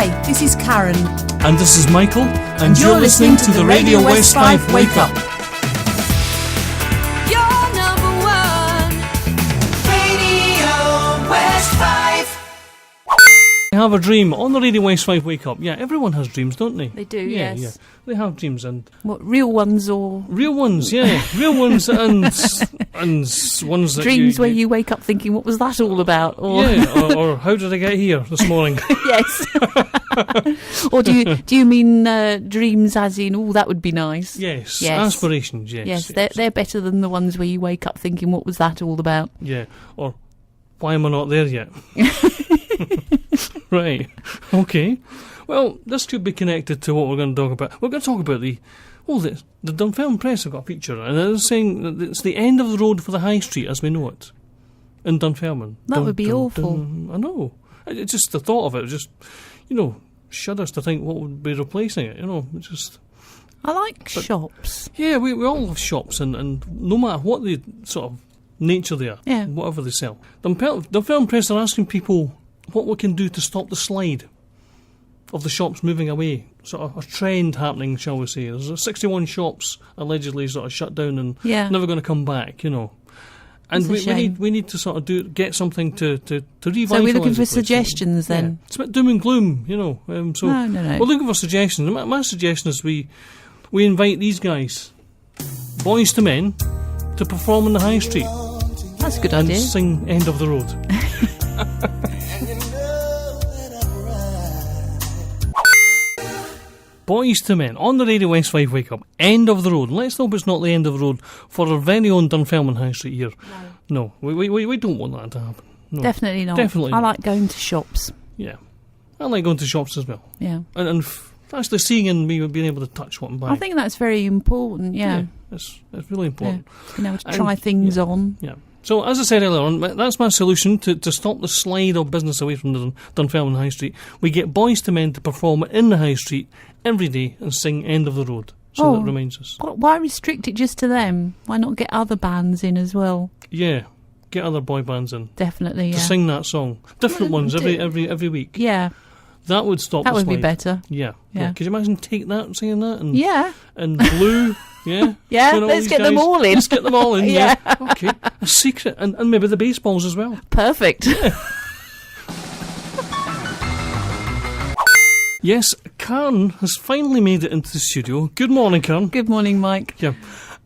Hi, this is Karen. And this is Michael, and you're listening to the Radio West 5 Wake Up. Your number one, Radio West 5. I have a dream on the Radio West 5 Wake Up. Yeah, everyone has dreams, don't they? They do, yeah, yes. Yeah, they have dreams, and What, real ones or real ones, yeah, real ones, and ones that dreams where you wake up thinking, what was that all about? Or yeah, or how did I get here this morning? yes. Or do you mean dreams as in, oh, that would be nice? Yes, Yes. aspirations, yes. Yes, they're better than the ones where you wake up thinking, what was that all about? Yeah, or why am I not there yet? Right, okay. Well, this could be connected to what we're going to talk about. We're going to talk about the Dunfermline Press have got a feature, and they're saying that it's the end of the road for the high street as we know it in Dunfermline. That would be awful. I know. It's just the thought of it, just, shudders to think what would be replacing it, it's just... I like shops. Yeah, we all have shops, and no matter what the sort of nature they are, Yeah. whatever they sell. Dunfermline Press are asking people what we can do to stop the slide of the shops moving away. Sort of a trend happening, shall we say. There's 61 shops allegedly sort of shut down and Yeah. never going to come back, And It's a shame. we need to sort of get something to revitalise. So we're looking for the place. suggestions then? Yeah. It's a bit doom and gloom, So No. we're looking for suggestions. My suggestion is we invite these guys, Boys to Men, to perform in the high street That's a good and idea. sing End of the Road. Boys to Men on the Radio West 5 Wake Up. End of the road. Let's hope it's not the end of the road for our very own Dunfermline High Street here. No, we don't want that to happen. No. Definitely not. Definitely I not. like going to shops. Yeah. I like going to shops as well. Yeah. And actually seeing and being able to touch what I'm buying. I think that's very important, yeah. It's really important. Being able to try things on. Yeah. So, as I said earlier on, that's my solution to stop the slide of business away from the Dunfermline High Street. We get Boys to Men to perform in the High Street every day and sing End of the Road. So that reminds us. Why restrict it just to them? Why not get other bands in as well? Yeah. Get other boy bands in. Definitely, yeah. To sing that song. Different ones every week. Yeah. That would stop That the would slide. be better. Yeah. Yeah. Could you imagine Take That singing that? And, Yeah. And Blue. Yeah. Yeah, Doing all let's these get them guys. all in. Let's get them all in, yeah. Yeah. Okay. A secret. And maybe the baseballs as well. Perfect. Yes, Karen has finally made it into the studio. Good morning, Karen. Good morning, Mike. Yeah.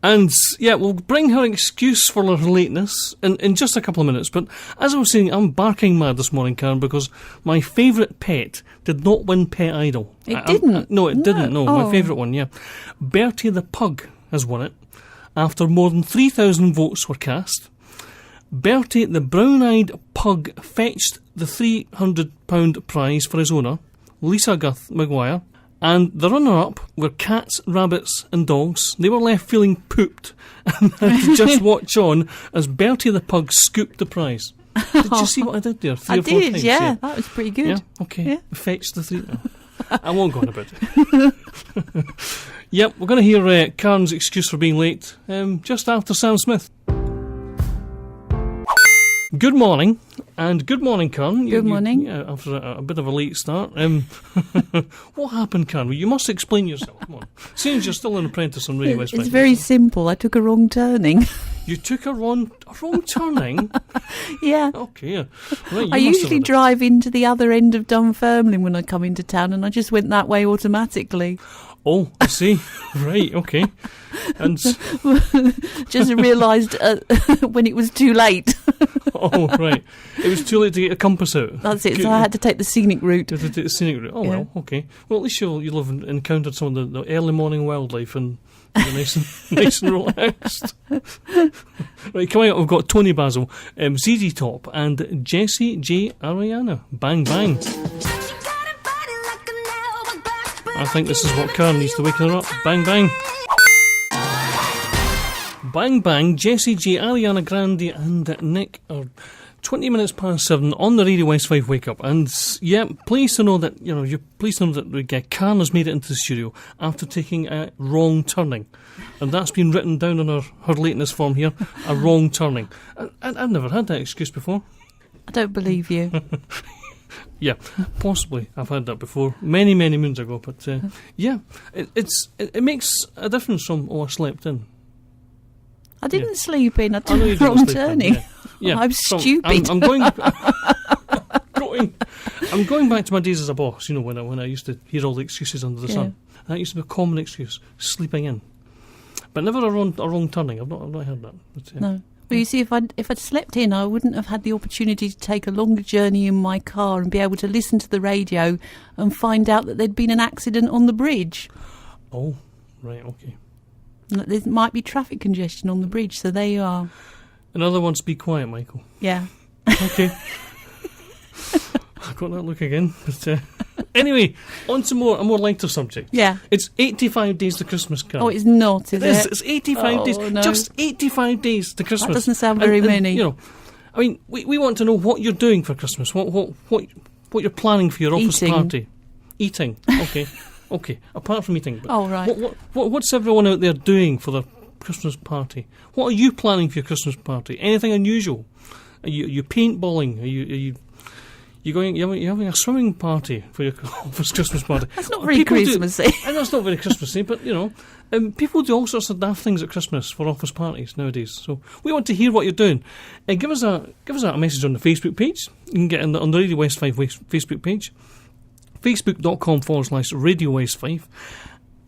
And, we'll bring her excuse for her lateness in just a couple of minutes. But as I was saying, I'm barking mad this morning, Karen, because my favourite pet did not win Pet Idol. It didn't? No, it didn't, no. Oh. My favourite one, yeah. Bertie the Pug has won it after more than 3,000 votes were cast. Bertie the Brown-Eyed Pug fetched the £300 prize for his owner, Lisa Guth Maguire, and the runner-up were cats, rabbits and dogs. They were left feeling pooped and had to just watch on as Bertie the Pug scooped the prize. Did you see what I did there? Three I or four did, times, yeah. That was pretty good. Yeah, okay. Yeah. Fetched the three. I won't go on about it. Yep, we're going to hear Karen's excuse for being late just after Sam Smith. Good morning, and good morning, Karen. Good morning. After a bit of a late start. What happened, Karen? You must explain yourself. Come on. Seems you're still an apprentice on Radio West. It's very simple. I took a wrong turning. You took a wrong turning? Yeah. Okay. Yeah. Right, I usually drive into the other end of Dunfermline when I come into town, and I just went that way automatically. Oh, I see. Right, okay. And Just realised when it was too late. oh, right. It was too late to get a compass out. That's it. So I had to take the scenic route. To take the scenic route. Oh, Yeah. well, okay. Well, at least you'll have encountered some of the early morning wildlife and you're nice and relaxed. Right, coming up, we've got Tony Basil, ZZ Top, and Jessie J. Ariana. Bang, bang. I think this is what Karen needs to waken her up. Bang, bang. Bang, bang. Jessie J, Ariana Grande and Nick are 20 minutes past 7 on the Radio West 5 Wake Up. And, pleased to know that, you're pleased to know that Karen has made it into the studio after taking a wrong turning. And that's been written down on her lateness form here, a wrong turning. I've never had that excuse before. I don't believe you. Yeah, possibly. I've had that before, many moons ago. But yeah, it makes a difference from I slept in. I didn't sleep in. I I know you took didn't wrong sleep in, turning. Yeah. I'm So stupid. I'm going. I'm going back to my days as a boss. You know, when I used to hear all the excuses under the sun. That used to be a common excuse: sleeping in, but never a wrong turning. I've not heard that. But, No. Well, you see, if I'd slept in, I wouldn't have had the opportunity to take a longer journey in my car and be able to listen to the radio and find out that there'd been an accident on the bridge. Oh, right, okay. And that there might be traffic congestion on the bridge, so there you are. In other words, be quiet, Michael. Yeah. Okay. I've got that look again. But, anyway, on to a more lighter subject. Yeah. It's 85 days to Christmas, Carl. Oh, it's not, is It is. it? It's 85 days. No. Just 85 days to Christmas. That doesn't sound very many. You know, I mean, we want to know what you're doing for Christmas. What you're planning for your office Eating. party. Eating. Okay. Okay. Apart from eating. But Oh, right. what's everyone out there doing for their Christmas party? What are you planning for your Christmas party? Anything unusual? Are you paintballing? Are you you're having a swimming party for your office Christmas party? That's not very People do- Christmassy. I know it's not very Christmassy, but you know, people do all sorts of daft things at Christmas for office parties nowadays. So we want to hear what you're doing. Give us a message on the Facebook page. You can get on the Radio West 5 Facebook page, facebook.com/Radio West 5,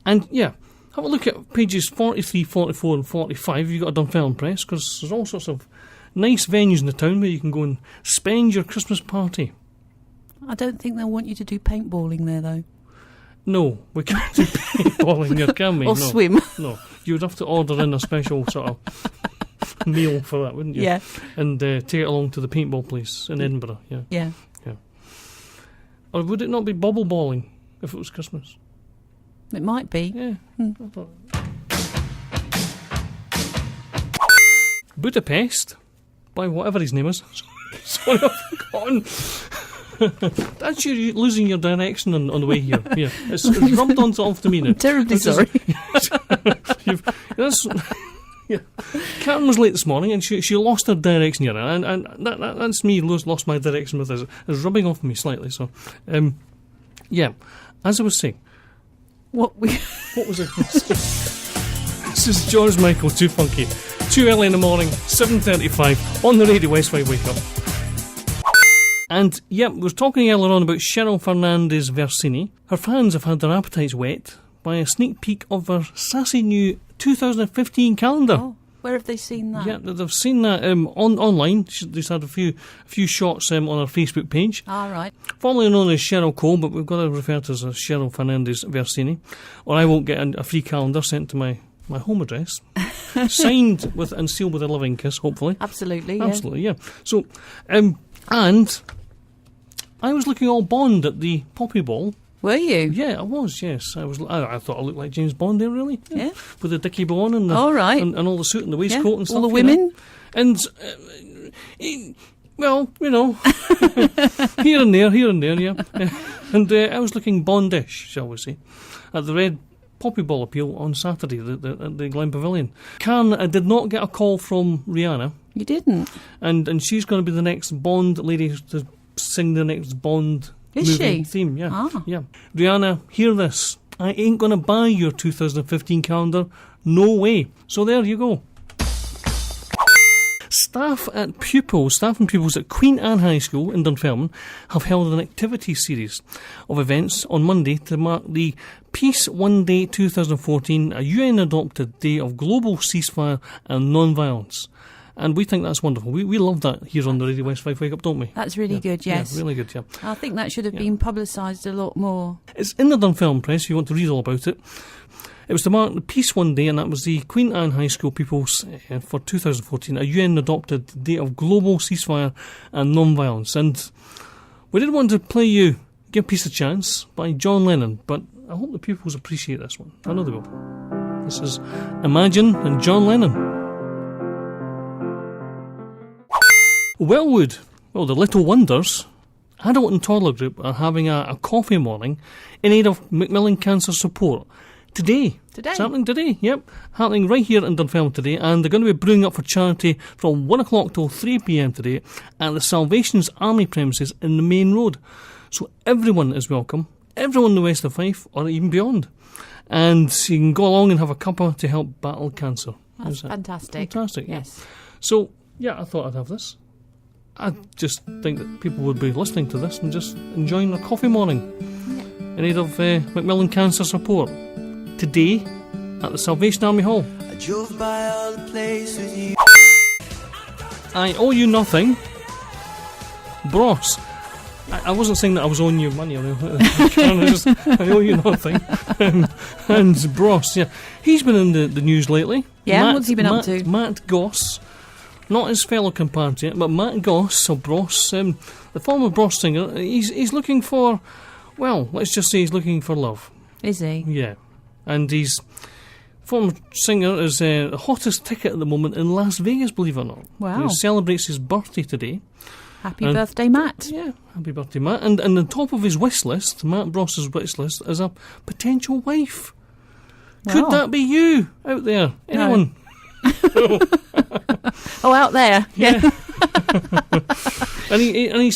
and yeah, have a look at pages 43, 44, and 45. You've got a Dunfermline Press, because there's all sorts of nice venues in the town where you can go and spend your Christmas party. I don't think they'll want you to do paintballing there, though. No, we can't do paintballing here, can we? Or No. swim. No, you would have to order in a special sort of meal for that, wouldn't you? Yeah. And take it along to the paintball place in Edinburgh, yeah. Yeah. Or would it not be bubble balling if it was Christmas? It might be. Yeah. I thought. Budapest, by whatever his name is. Sorry, I've forgotten. That's you losing your direction on the way here. Yeah, it's rubbed onto me now. I'm terribly sorry. Yeah. Karen was late this morning and she lost her direction here, and that's me lost my direction with this. It's rubbing off me slightly. So, yeah, as I was saying, What was it? This is George Michael, Too Funky, too early in the morning, 7:35 on the Radio West 5 Wake Up. And yeah, we were talking earlier on about Cheryl Fernandez Versini. Her fans have had their appetites whet by a sneak peek of her sassy new 2015 calendar. Oh, where have they seen that? Yeah, they've seen that online. She's had a few shots on her Facebook page. All right. Formerly known as Cheryl Cole, but we've got to refer to her as Cheryl Fernandez Versini, or I won't get a free calendar sent to my home address, signed with and sealed with a loving kiss, hopefully. Absolutely. Yeah. Absolutely, yeah. So, and I was looking all Bond at the Poppy Ball. Were you? Yeah, I was, yes. I thought I looked like James Bond there, really. Yeah. With the dicky bow on and, All right. and all the suit and the waistcoat Yeah. and stuff. All the you know. women? And, well, you know, here and there, yeah. And I was looking Bondish, shall we say, at the Red Poppy Ball appeal on Saturday at the Glen Pavilion. Karen did not get a call from Rihanna, You didn't? and she's going to be the next Bond lady to sing the next Bond Is movie she? theme. Yeah, Ah. yeah. Rihanna, hear this. I ain't going to buy your 2015 calendar. No way. So there you go. Staff and pupils at Queen Anne High School in Dunfermline have held an activity series of events on Monday to mark the Peace One Day 2014, a UN-adopted day of global ceasefire and non-violence. And we think that's wonderful. We love that here on the Radio West 5 Wake Up, don't we? That's really good, yes. Yeah, really good, yeah. I think that should have been publicised a lot more. It's in the Dunfermline Press if you want to read all about it. It was to mark the Peace One Day, and that was the Queen Anne High School pupils for 2014, a UN-adopted day of global ceasefire and non-violence. And we did want to play you Give Peace a Chance by John Lennon, but I hope the pupils appreciate this one. I know they will. This is Imagine and John Lennon. Wellwood, well, the Little Wonders adult and toddler group are having a coffee morning in aid of Macmillan Cancer Support, today. Today? It's happening today, yep. Happening right here in Dunfermline today, and they're going to be brewing up for charity from 1 o'clock till 3 p.m. today at the Salvation's Army premises in the main road. So everyone is welcome, everyone in the west of Fife, or even beyond. And you can go along and have a cuppa to help battle cancer. That's fantastic. Fantastic, Yes. yeah. So, yeah, I thought I'd have this. I just think that people would be listening to this and just enjoying their coffee morning in aid of Macmillan Cancer Support today at the Salvation Army Hall. I drove by all the places you. I owe you nothing. Bros. I wasn't saying that I was owing you money. I owe you nothing. And Bros, yeah. He's been in the news lately. Yeah, what's he been up to? Matt Goss. Not his fellow compatriot, but Matt Goss, or Bros, the former Bros singer, he's looking for, well, let's just say he's looking for love. Is he? Yeah. And he's former singer is the hottest ticket at the moment in Las Vegas, believe it or not. Wow. He celebrates his birthday today. Happy birthday, Matt. Yeah, happy birthday, Matt. And on top of his wish list, Matt Bross's wish list, is a potential wife. Wow. Could that be you out there? Anyone? Oh, out there. Yeah. And he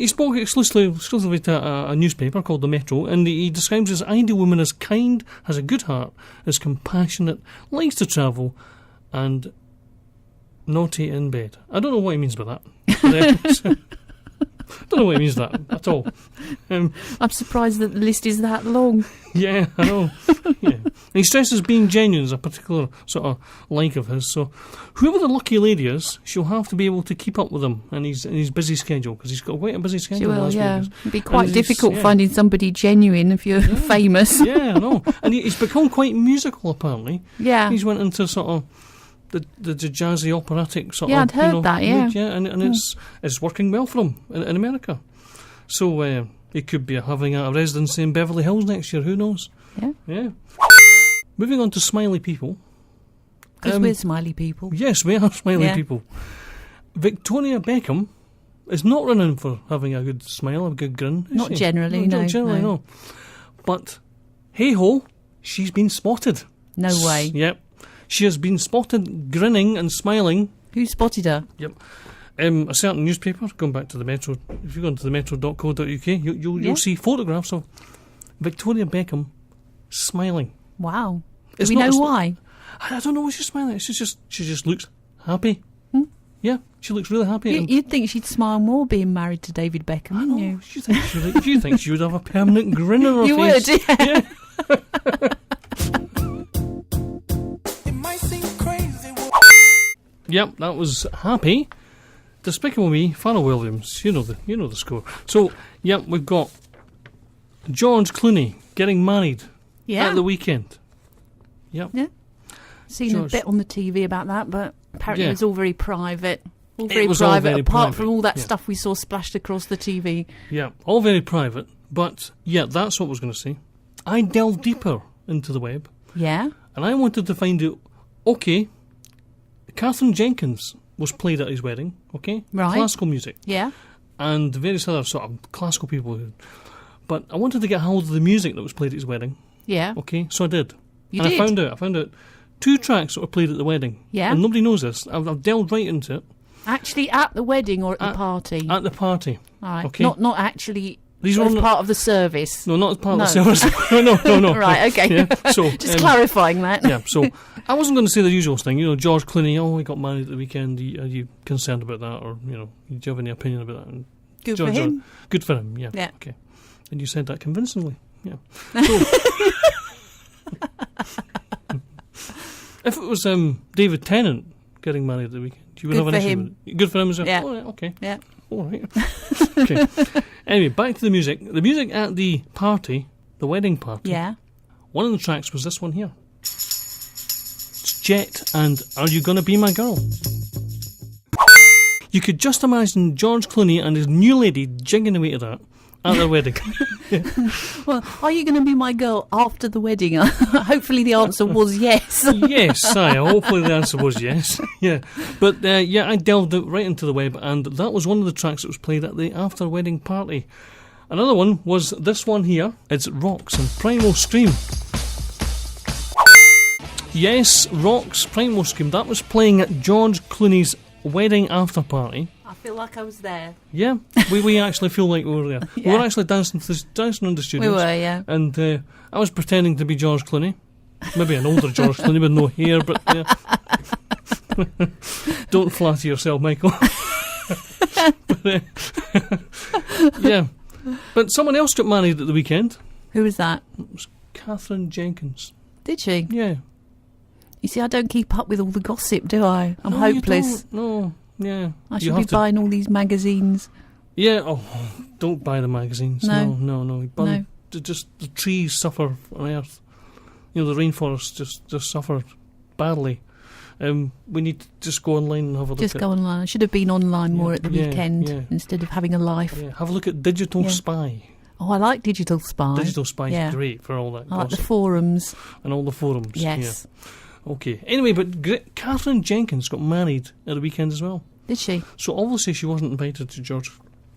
spoke exclusively to a newspaper called The Metro, and he describes his ideal woman as kind, has a good heart, is compassionate, likes to travel, and naughty in bed. I don't know what he means by that. Don't know what he means by that at all. I'm surprised that the list is that long. Yeah, I know. Yeah. And he stresses being genuine is a particular sort of like of his. So, whoever the lucky lady is, she'll have to be able to keep up with him in his busy schedule, because he's got quite a busy schedule. Well, yeah, Vegas. it'd be quite And difficult finding somebody genuine if you're famous. Yeah, I know. And he's become quite musical, apparently. Yeah. He's went into sort of the jazzy operatic sort Yeah, of. I'd heard that, yeah. mood, and it's working well for him in America. So he could be having a residency in Beverly Hills next year. Who knows? Yeah. Yeah. Moving on to smiley people. Because we're smiley people. Yes, we are smiley Yeah. people. Victoria Beckham is not renowned for having a good smile, a good grin. Is Not she? generally, no, Not generally, no. no. But hey ho, she's been spotted. No way. Yep. She has been spotted grinning and smiling. Who spotted her? Yep. A certain newspaper, going back to the Metro, if you go into the metro.co.uk, you'll see photographs of Victoria Beckham smiling. Wow. Do It's we not- know it's not- why? I don't know why she's smiling. She just looks happy. Yeah, she looks really happy. and You'd think she'd smile more being married to David Beckham, I wouldn't know. you? You think she would have a permanent grin on her You face? would, yeah. It might seem crazy. Yep, that was Happy. Despicable Me, Pharrell Williams. You know the score. So, yep, we've got George Clooney getting married Yeah. at the weekend. Yep. Yeah. Seen George. a bit on the TV about that, but apparently Yeah. it was all very private. All It very was all private, very apart private, from all that yeah. stuff we saw splashed across the TV. Yeah, all very private, but yeah, that's what I was going to say. I delved deeper into the web, Yeah. and I wanted to find out, okay, Catherine Jenkins was played at his wedding, okay? Right. Classical music, Yeah. and various other sort of classical people. But I wanted to get hold of the music that was played at his wedding, Yeah. okay? So I did. You and did? I found out 2 tracks that were played at the wedding. Yeah. And nobody knows this. I've delved right into it. Actually at the wedding or at the party? At the party. Right. okay. Not actually These were as on the- part of the service. No, not as part No. of the service. no. Right, okay. Yeah, so, Just clarifying that. Yeah, so I wasn't going to say the usual thing. You know, George Clooney, he got married at the weekend. Are you concerned about that? Or, do you have any opinion about that? And Good George, for him. Good for him, yeah. Yeah. Okay. And you said that convincingly. Yeah. So, if it was David Tennant getting married at the weekend, you would Good have an for issue him. with it. Good for him as well? Yeah. All right, okay. Yeah. All right. Okay. Anyway, back to the music. The music at the party, the wedding party, Yeah. one of the tracks was this one here. It's Jet and Are You Gonna Be My Girl? You could just imagine George Clooney and his new lady jigging away to that at their wedding. Well, are you going to be my girl after the wedding? Hopefully the answer was yes. Yes, hopefully the answer was yes. Yeah, but I delved right into the web, and that was one of the tracks that was played at the after-wedding party. Another one was this one here. It's Rocks and Primal Scream. Yes, Rock's Primal Scream. That was playing at George Clooney's wedding after party. I feel like I was there. Yeah, we actually feel like we were there. Yeah. We were actually dancing on the studios. We were, yeah. And I was pretending to be George Clooney. Maybe an older George Clooney with no hair, but yeah. Don't flatter yourself, Michael. But, yeah. But someone else got married at the weekend. Who was that? It was Catherine Jenkins. Did she? Yeah. You see, I don't keep up with all the gossip, do I? I'm No, hopeless. You don't. No, yeah. I You should have be to- buying all these magazines. Yeah, oh, don't buy the magazines. No. No. Just the trees suffer on Earth. You know, the rainforests just suffer badly. We need to just go online and have a look Just at... go online. I should have been online more at the yeah, weekend yeah. instead of having a life. Yeah, have a look at Digital Yeah. Spy. Oh, I like Digital Spy. Digital Spy is Yeah. great for all that I like the gossip forums. and all the forums. Yes. Yeah. Okay. Anyway, but Catherine Jenkins got married at the weekend as well. Did she? So obviously she wasn't invited to George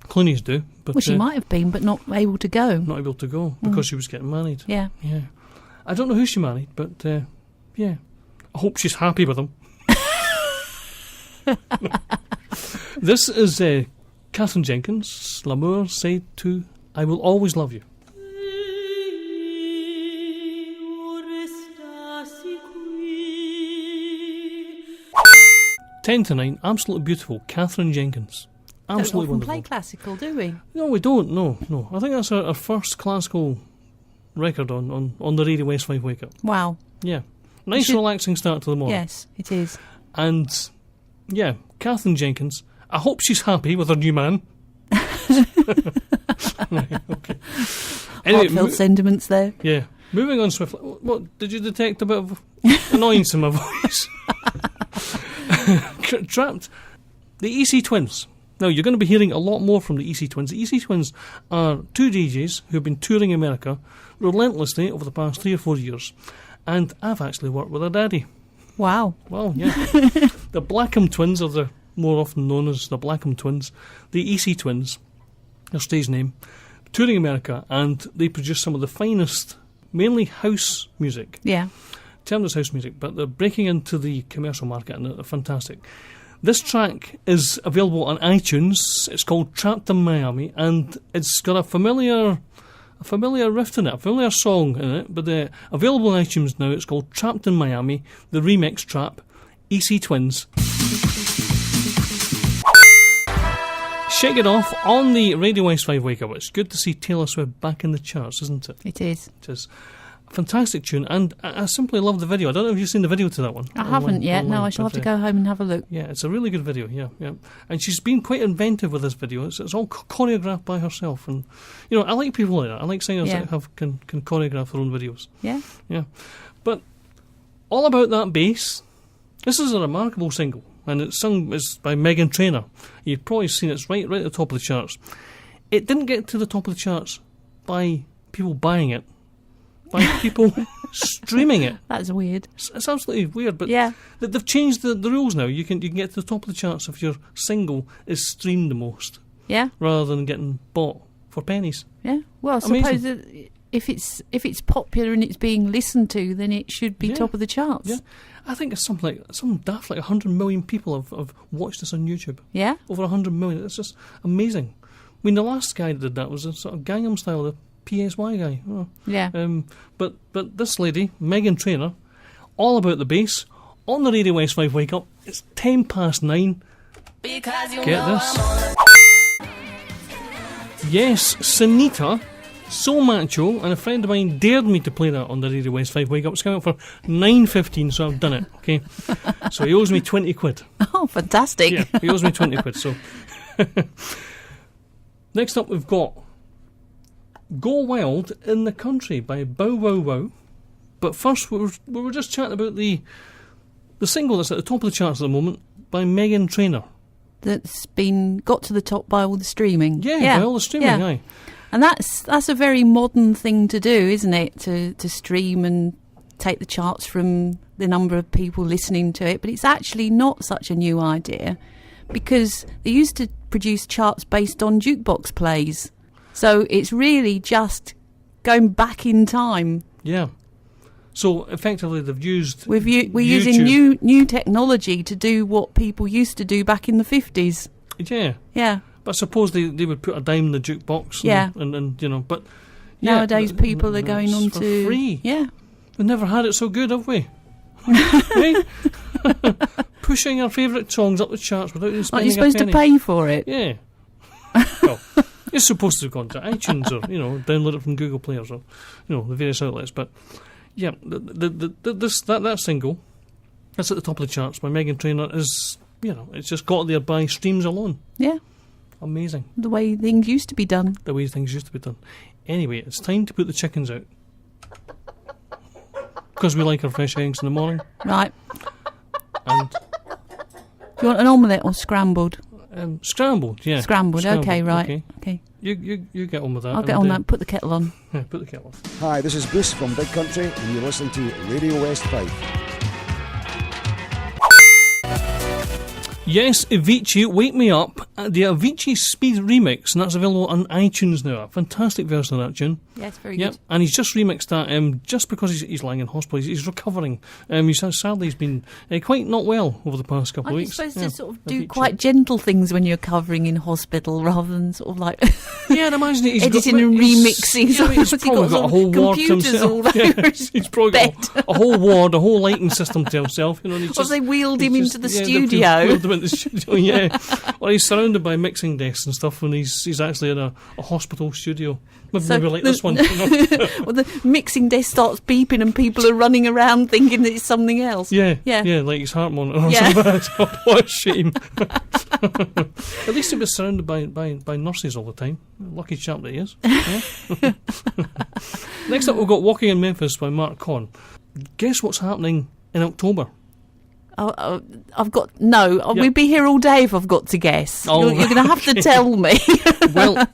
Clooney's do, but Well, she might have been, but not able to go. not able to go because she was getting married. Yeah. Yeah. I don't know who she married, but yeah. I hope she's happy with him. This is Catherine Jenkins, L'amour c'est tout, I will always love you. 10 to 9, absolutely beautiful, Catherine Jenkins. Absolutely Don't often play wonderful. classical, do we? No, we don't, no. I think that's our first classical record on the Radio West 5 Wake Up. Wow. Yeah. Nice should- relaxing start to the morning. Yes, it is. And, yeah, Catherine Jenkins, I hope she's happy with her new man. Right, okay. Anyway, Heartfelt sentiments there. yeah, moving on swiftly. What, did you detect a bit of annoyance in my voice? Trapped. The EC Twins. Now, you're going to be hearing a lot more from the EC Twins. The EC Twins are two DJs who have been touring America relentlessly over the past 3 or 4 years. And I've actually worked with their daddy. Wow. Well, yeah. The Blackham Twins are the more often known as the Blackham Twins. The EC Twins, their stage name, touring America, and they produce some of the finest, mainly house music. Yeah. Termed as house music, but they're breaking into the commercial market and they're fantastic. This track is available on iTunes. It's called Trapped in Miami, and it's got a familiar riff in it, a familiar song in it, but available on iTunes now. It's called Trapped in Miami, the remix trap, EC Twins. Shake It Off on the Radio West 5 Wake Up. It's good to see Taylor Swift back in the charts, isn't it? It is. It is. Fantastic tune, and I simply love the video. I don't know if you've seen the video to that one. I haven't yet. No, online, I shall have but, to go home and have a look. Yeah, it's a really good video, yeah. And she's been quite inventive with this video. It's all choreographed by herself. And, you know, I like people like that. I like singers Yeah. that can choreograph their own videos. Yeah? Yeah. But all about that bass, this is a remarkable single. And it's by Meghan Trainor. You've probably seen it's right at the top of the charts. It didn't get to the top of the charts by people buying it, by people streaming it. That's weird. It's absolutely weird, but Yeah. they've changed the rules now. You can get to the top of the charts if your single is streamed the most, Yeah? rather than getting bought for pennies. Yeah. Well, I Amazing. suppose that if it's popular and it's being listened to, then it should be Yeah. top of the charts. Yeah, I think it's some daft like 100 million people have watched this on YouTube. Yeah? Over 100 million. It's just amazing. I mean, the last guy that did that was a sort of Gangnam Style, the PSY guy. Oh. Yeah. But this lady, Meghan Trainor, all about the bass on the Radio West 5 Wake Up. It's 9:10. Get this. Yes, Sunita, So Macho, and a friend of mine dared me to play that on the Radio West 5 Wake Up. It's coming up for 9:15, so I've done it, okay? So he owes me 20 quid. Oh, fantastic. Yeah, he owes me 20 quid, so... Next up we've got Go Wild in the Country by Bow Wow Wow. But first we were just chatting about the single that's at the top of the charts at the moment by Meghan Trainor. That's got to the top by all the streaming. Yeah, by all the streaming, Yeah. aye. And that's a very modern thing to do, isn't it? To stream and take the charts from the number of people listening to it. But it's actually not such a new idea, because they used to produce charts based on jukebox plays. So it's really just going back in time. Yeah. So effectively, they've used We're YouTube. using new technology to do what people used to do back in the 50s. Yeah, Yeah. but suppose they would put a dime in the jukebox. Yeah. And you know, but yeah, Nowadays, people are going it's on for to free. Yeah. We've never had it so good, have we? Eh? Pushing our favourite songs up the charts without even Aren't spending you supposed a to penny. pay for it? Yeah. Well, you're supposed to have gone to iTunes or download it from Google Play or the various outlets. But yeah, that single that's at the top of the charts by Meghan Trainor is it's just got there by streams alone. Yeah. Amazing. The way things used to be done. The way things used to be done. Anyway, it's time to put the chickens out because we like our fresh eggs in the morning. Right. And Do you want an omelette or scrambled? scrambled, yeah. Scrambled. Okay, right. Okay. You get on with that. I'll get on that. Put the kettle on. Yeah, put the kettle on. Hi, this is Bruce from Big Country, and you're listening to Radio West 5. Yes, Avicii, Wake Me Up, the Avicii Speed remix, and that's available on iTunes now. A fantastic version of that tune. Yes, very Yep, good. and he's just remixed that just because he's lying in hospital. He's recovering. Sadly, he's been quite not well over the past couple of Aren't you weeks. supposed to sort of do Avicii. quite gentle things when you're covering in hospital rather than sort of like Yeah, I'd imagine he's editing and remixing? He's What's he probably got a whole ward to computers himself. all over Yeah, his he's probably got a whole ward, a whole lighting system to himself. And he's Or they wheeled him he's into the they've studio. wheeled him into the studio, yeah. Well, he's surrounded by mixing desks and stuff, and he's actually in a hospital studio. Maybe like this one. Well, the mixing desk starts beeping and people are running around thinking that it's something else. Yeah, Yeah. like his heart monitor or Yeah. something. What a shame. At least he was surrounded by nurses all the time. Lucky chap that he is. Yeah. Next up, we've got Walking in Memphis by Mark Conn. Guess what's happening in October? I've got no. Yep. We'd be here all day if I've got to guess. Oh, You're going to have to tell me. Well,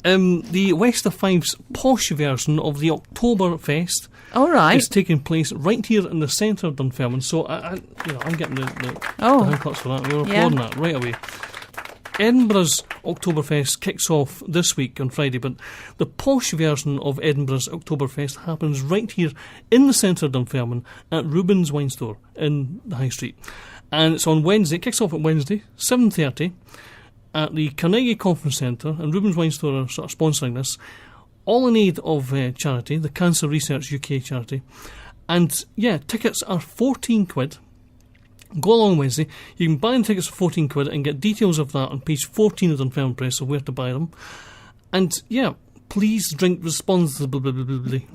the West of Five's posh version of the Oktoberfest All right. is taking place right here in the centre of Dunfermline. So I'm getting the Oh. hand claps for that. We're Yeah. applauding that right away. Edinburgh's Oktoberfest kicks off this week on Friday, but the posh version of Edinburgh's Oktoberfest happens right here in the centre of Dunfermline at Rubens Wine Store in the High Street. And it's on Wednesday. It kicks off on Wednesday, 7:30, at the Carnegie Conference Centre, and Rubens Wine Store are sort of sponsoring this, all in aid of charity, the Cancer Research UK charity. And yeah, tickets are 14 quid. Go along Wednesday. You can buy the tickets for 14 quid and get details of that on page 14 of the Dunfermline Press of where to buy them. And yeah, please drink responsibly.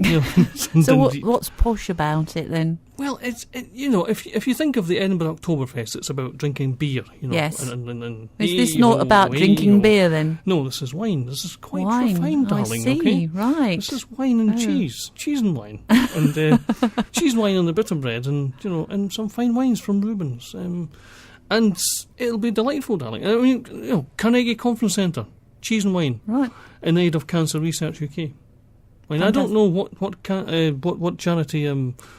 So what's posh about it then? Well, if you think of the Edinburgh Oktoberfest, it's about drinking beer. Yes. And Is this not about drinking beer then? No, this is wine. This is quite Wine. refined, darling. I see. Okay. Right. This is wine and Oh. cheese and wine, and cheese and wine on the bitter bread, and and some fine wines from Rubens, and it'll be delightful, darling. I mean, Carnegie Conference Centre, cheese and wine, Right. in aid of Cancer Research UK. I mean, I don't know what charity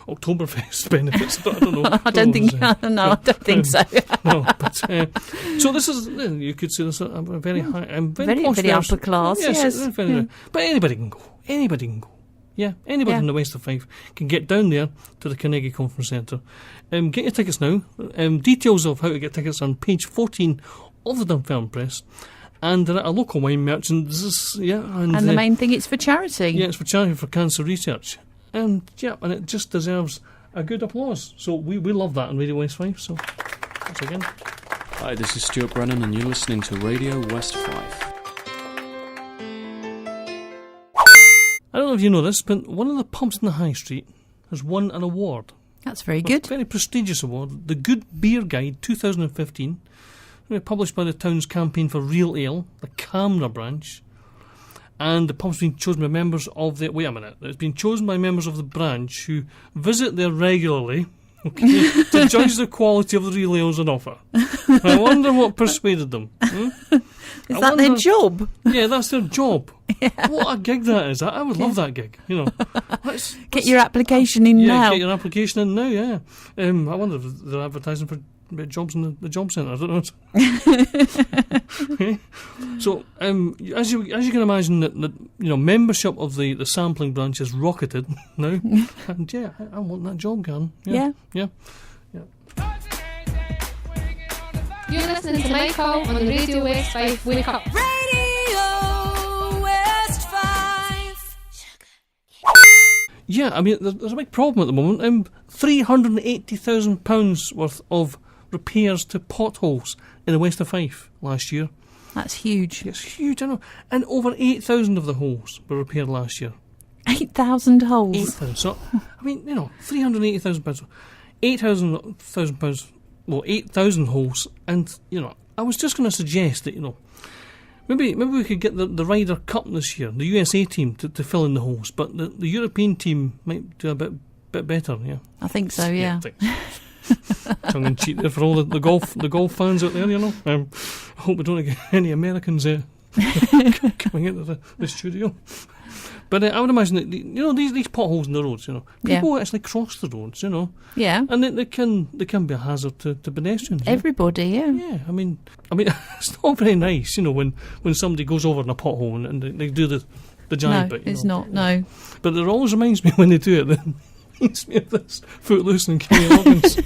Oktoberfest benefits. I don't know. I don't think. No, I don't think so. No, but so this is, you could say this a very high, Very, posh very version. upper class, yes. Very, but anybody can go. Anybody can go. Yeah, anybody Yeah. in the West of Fife can get down there to the Carnegie Conference Centre. Get your tickets now. Details of how to get tickets on page 14 of the Dunfermline Press. And they're at a local wine merchant. And the main thing, it's for charity. Yeah, it's for charity for cancer research. And it just deserves a good applause. So we love that on Radio West 5. So once again. Hi, this is Stuart Brennan, and you're listening to Radio West 5. I don't know if you know this, but one of the pubs in the High Street has won an award. That's very A good. very prestigious award. The Good Beer Guide 2015. Published by the town's campaign for real ale, the Camera branch. And the pub's been chosen by members of the... Wait a minute. It's been chosen by members of the branch who visit there regularly, okay, to judge the quality of the real ales on offer. I wonder what persuaded them. Is that their job? Yeah, that's their job. What a gig that is. I would love that gig. Get your application in yeah, now. get your application in now, yeah. I wonder if they're advertising for about jobs in the job centre. I don't know. Okay. So, as you can imagine, that membership of the sampling branch has rocketed now, and yeah, I want that job, Karen. Yeah. You're listening to Mike Hall on the Radio West 5 Wake Up. Radio West 5. Yeah, I mean, there's a big problem at the moment. £380,000 worth of repairs to potholes in the west of Fife last year. That's huge. It's huge, I know. And over 8,000 of the holes were repaired last year. 8,000 holes. 8,000. So, I mean, £380,000. £8,000. Well, 8,000 holes. And, I was just going to suggest that, maybe we could get the Ryder Cup this year, the USA team, to fill in the holes. But the European team might do a bit better, yeah. I think so, yeah. I think so. Tongue in cheek there for all the golf fans out there, I hope we don't get any Americans coming into the studio. But I would imagine that these potholes in the roads, people actually cross the roads, Yeah. and they can be a hazard to pedestrians. Everybody, yeah. Yeah, I mean, it's not very nice, when somebody goes over in a pothole and they do the giant No, bit. it's not. No. But it always reminds me when they do it. That reminds me of this Footloose and Kenny Loggins.